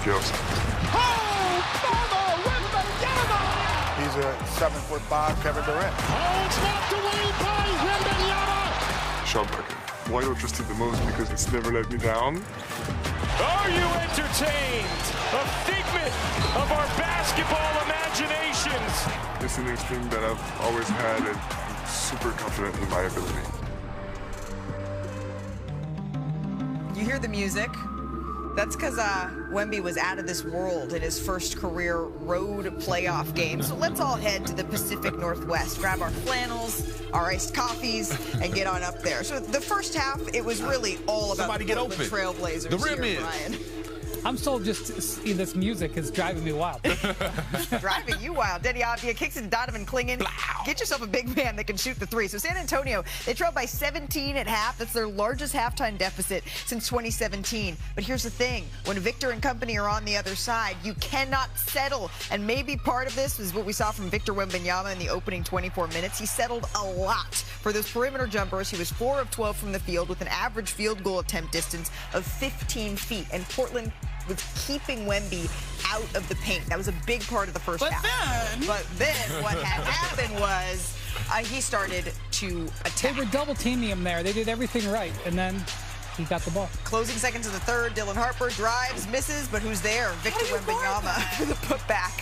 mafioso. He's a 7'5" Kevin Durant. Oh, it's knocked away by Wemby. Shot blocking. Why do I trust it the most? Because it's never let me down. Are you entertained? A figment of our basketball imaginations. It's an instinct that I've always had, and I'm super confident in my ability. You hear the music? That's because Wemby was out of this world in his first career road playoff game. So let's all head to the Pacific Northwest, grab our flannels, our iced coffees, and get on up there. So the first half, it was really all about the Trailblazers. The rim here, is. Brian. I'm still just this music is driving me wild. Driving you wild. Denny Avdia kicks it to Donovan Clingan. Get yourself a big man that can shoot the three. So San Antonio, they trailed by 17 at half. That's their largest halftime deficit since 2017. But here's the thing. When Victor and company are on the other side, you cannot settle. And maybe part of this is what we saw from Victor Wembanyama in the opening 24 minutes. He settled a lot for those perimeter jumpers. He was 4 of 12 from the field with an average field goal attempt distance of 15 feet. And Portland was keeping Wemby out of the paint. That was a big part of the first half. But then what had happened was he started to attack. They were double teaming him there. They did everything right, and then he got the ball. Closing seconds of the third, Dylan Harper drives, misses, but who's there? Victor Wembanyama for the putback.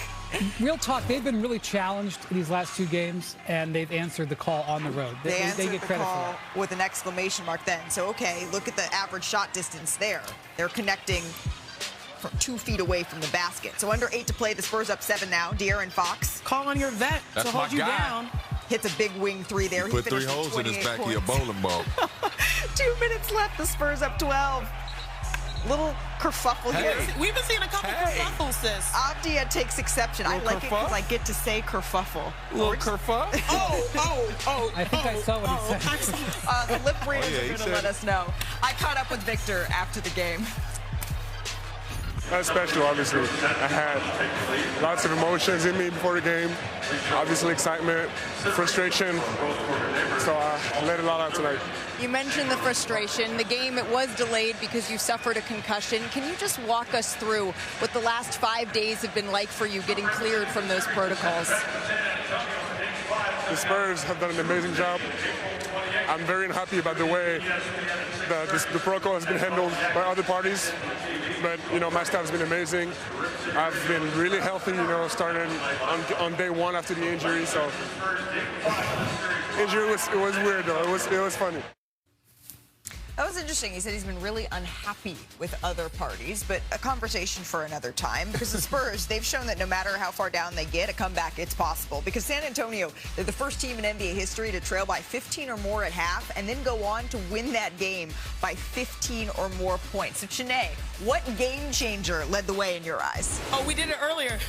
Real talk, they've been really challenged these last two games, and they've answered the call on the road. They answered get the credit call for that. with an exclamation mark then. So, okay, look at the average shot distance there. They're connecting from 2 feet away from the basket. So under 8 to play, the Spurs up 7 now. De'Aaron Fox. Call on your vet to hold you down. Hits a big wing three there. He put 3 holes in his back of your bowling ball. 2 minutes left. The Spurs up 12. Little kerfuffle here. We've been seeing a couple kerfuffles, sis. Avdia takes exception. I like it because I get to say kerfuffle. Little kerfuff? I think I saw what he said. The lip readers are going to let us know. I caught up with Victor after the game. That's special, obviously. I had lots of emotions in me before the game. Obviously, excitement, frustration. So I let it all out tonight. You mentioned the frustration. The game, it was delayed because you suffered a concussion. Can you just walk us through what the last 5 days have been like for you getting cleared from those protocols? The Spurs have done an amazing job. I'm very unhappy about the way the protocol has been handled by other parties. But, you know, my staff has been amazing. I've been really healthy, you know, starting on day 1 after the injury. So, injury was weird, though. It was funny. That was interesting. He said he's been really unhappy with other parties, but a conversation for another time, because the Spurs, they've shown that no matter how far down they get, a comeback, it's possible. Because San Antonio, they're the first team in NBA history to trail by 15 or more at half and then go on to win that game by 15 or more points. So, Chene, what game changer led the way in your eyes? Oh, we did it earlier.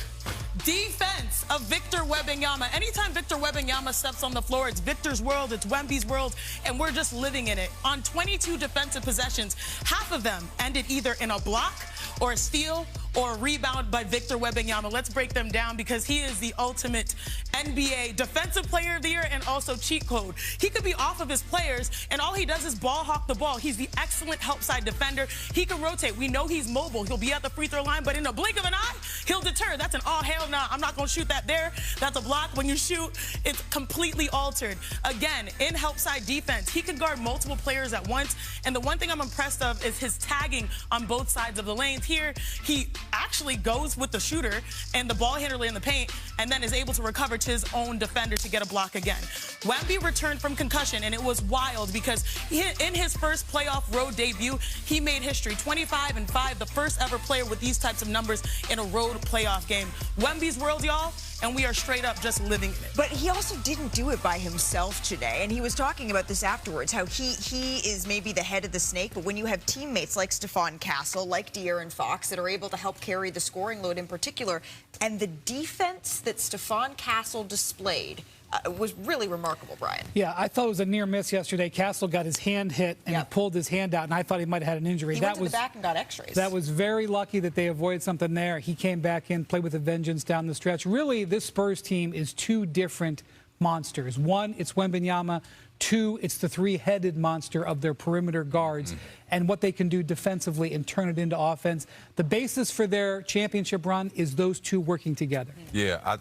Defense of Victor Wembanyama. Anytime Victor Wembanyama steps on the floor, it's Victor's world, it's Wemby's world, and we're just living in it. On 22 defensive possessions, half of them ended either in a block or a steal or a rebound by Victor Wembanyama. Let's break them down because he is the ultimate NBA Defensive Player of the Year and also cheat code. He could be off of his players, and all he does is ball hawk the ball. He's the excellent help side defender. He can rotate. We know he's mobile. He'll be at the free throw line, but in a blink of an eye, he'll deter. That's an all hell nah. I'm not going to shoot that there. That's a block. When you shoot, it's completely altered. Again, in help side defense, he can guard multiple players at once. And the one thing I'm impressed of is his tagging on both sides of the lanes. Here, he actually goes with the shooter and the ball handler in the paint and then is able to recover to his own defender to get a block again. Wemby returned from concussion, and it was wild because in his first playoff road debut, he made history. 25-5, the first ever player with these types of numbers in a road playoff game. Wemby's world, y'all, and we are straight up just living in it. But he also didn't do it by himself today, and he was talking about this afterwards, how he is maybe the head of the snake, but when you have teammates like Stephon Castle, like De'Aaron Fox, that are able to help carry the scoring load in particular, and the defense that Stephon Castle displayed was really remarkable, Brian. Yeah, I thought it was a near miss yesterday. Castle got his hand hit, and he pulled his hand out, and I thought he might have had an injury. He went to the back and got x-rays. That was very lucky that they avoided something there. He came back in, played with a vengeance down the stretch. Really, this Spurs team is too different monsters. One, it's Wembanyama. Two, it's the three-headed monster of their perimeter guards and what they can do defensively and turn it into offense. The basis for their championship run is those two working together. Yeah,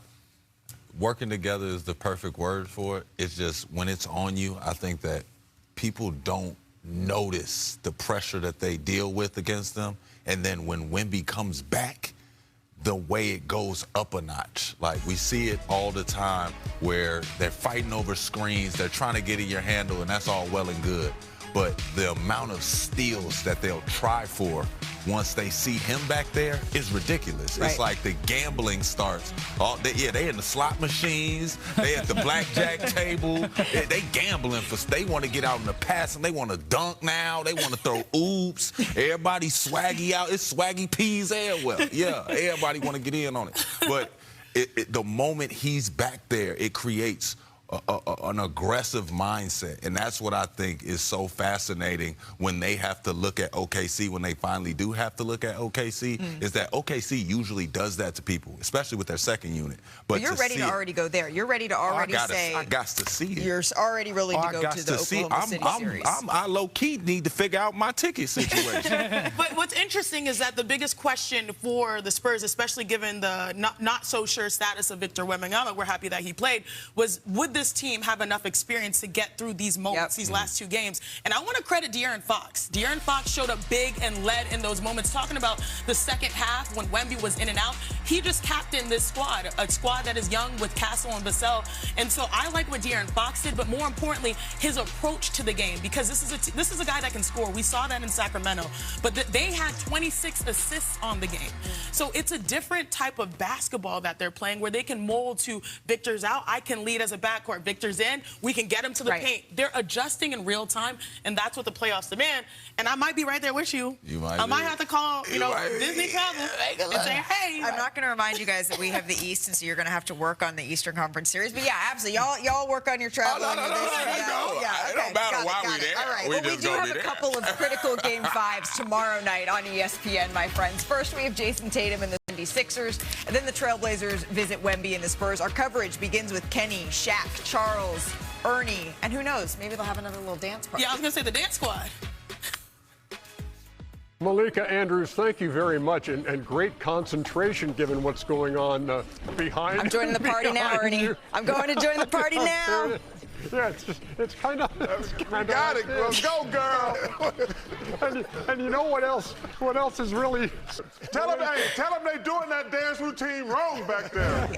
working together is the perfect word for it. It's just when it's on you, I think that people don't notice the pressure that they deal with against them. And then when Wemby comes back, the way it goes up a notch. Like, we see it all the time where they're fighting over screens, they're trying to get in your handle, and that's all well and good. But the amount of steals that they'll try for once they see him back there is ridiculous. Right. It's like the gambling starts. They in the slot machines, they at the blackjack table. They gambling they want to get out in the pass, and they want to dunk now. They want to throw oops. Everybody swaggy out. It's swaggy peas everywhere. Yeah, everybody want to get in on it. But the moment he's back there, it creates an aggressive mindset, and that's what I think is so fascinating when they have to look at OKC, when they finally do have to look at OKC, is that OKC usually does that to people, especially with their second unit. But you're ready to already go there. You're ready to already say. I got to see it. You're already willing to go to the Oklahoma City series. I low-key need to figure out my ticket situation. But what's interesting is that the biggest question for the Spurs, especially given the not so sure status of Victor Wembanyama, we're happy that he played, was would this team have enough experience to get through these moments, these last two games? And I want to credit De'Aaron Fox. De'Aaron Fox showed up big and led in those moments. Talking about the second half when Wemby was in and out, he just captained this squad, a squad that is young with Castle and Vassell. And so I like what De'Aaron Fox did, but more importantly, his approach to the game, because this is a guy that can score. We saw that in Sacramento, but they had 26 assists on the game. So it's a different type of basketball that they're playing, where they can mold to Victor's out, I can lead as a backcourt. Victor's in, we can get him to the paint. They're adjusting in real time, and that's what the playoffs demand. And I might be right there with you. I might have to call, Disney Travel and say, hey. I'm not going to remind you guys that we have the East, and so you're going to have to work on the Eastern Conference Series. But yeah, absolutely. Y'all work on your travel. It don't matter why we're there. All right. We do have a couple of critical Game 5s tomorrow night on ESPN, my friends. First, we have Jason Tatum and the 76ers, and then the Trailblazers visit Wemby and the Spurs. Our coverage begins with Kenny, Shaq, Charles, Ernie, and who knows, maybe they'll have another little dance party. Yeah, I was going to say the dance squad. Malika Andrews, thank you very much, and great concentration given what's going on behind. I'm joining the party now, Ernie. You. I'm going to join the party now. Yeah, it's kind of. Got it. Let's go, girl. and you know what else? What else is really? Tell them they doing that dance routine wrong back there.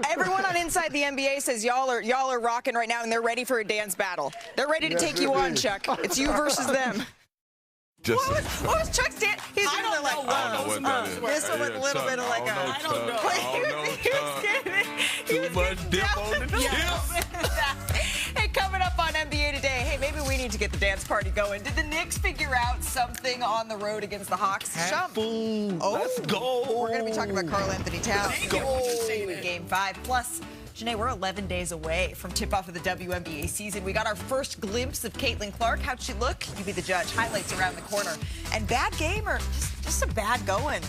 Everyone on Inside the NBA says y'all are rocking right now, and they're ready for a dance battle. They're ready to take you on, Chuck. It's you versus them. What was Chuck's dance? He's doing the like. I don't know what that is. This one with a little bit of like a. I don't know. Too much dip on the tip. Hey, coming up on NBA Today, hey, maybe we need to get the dance party going. Did the Knicks figure out something on the road against the Hawks? Let's go. We're going to be talking about Karl Anthony Towns. Thank you. In Game 5. Plus, Janae, we're 11 days away from tip-off of the WNBA season. We got our first glimpse of Caitlin Clark. How'd she look? You be the judge. Highlights around the corner. And bad game or just a bad going?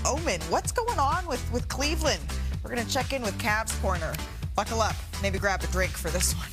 Omen, what's going on with Cleveland? We're going to check in with Cavs Corner. Buckle up. Maybe grab a drink for this one.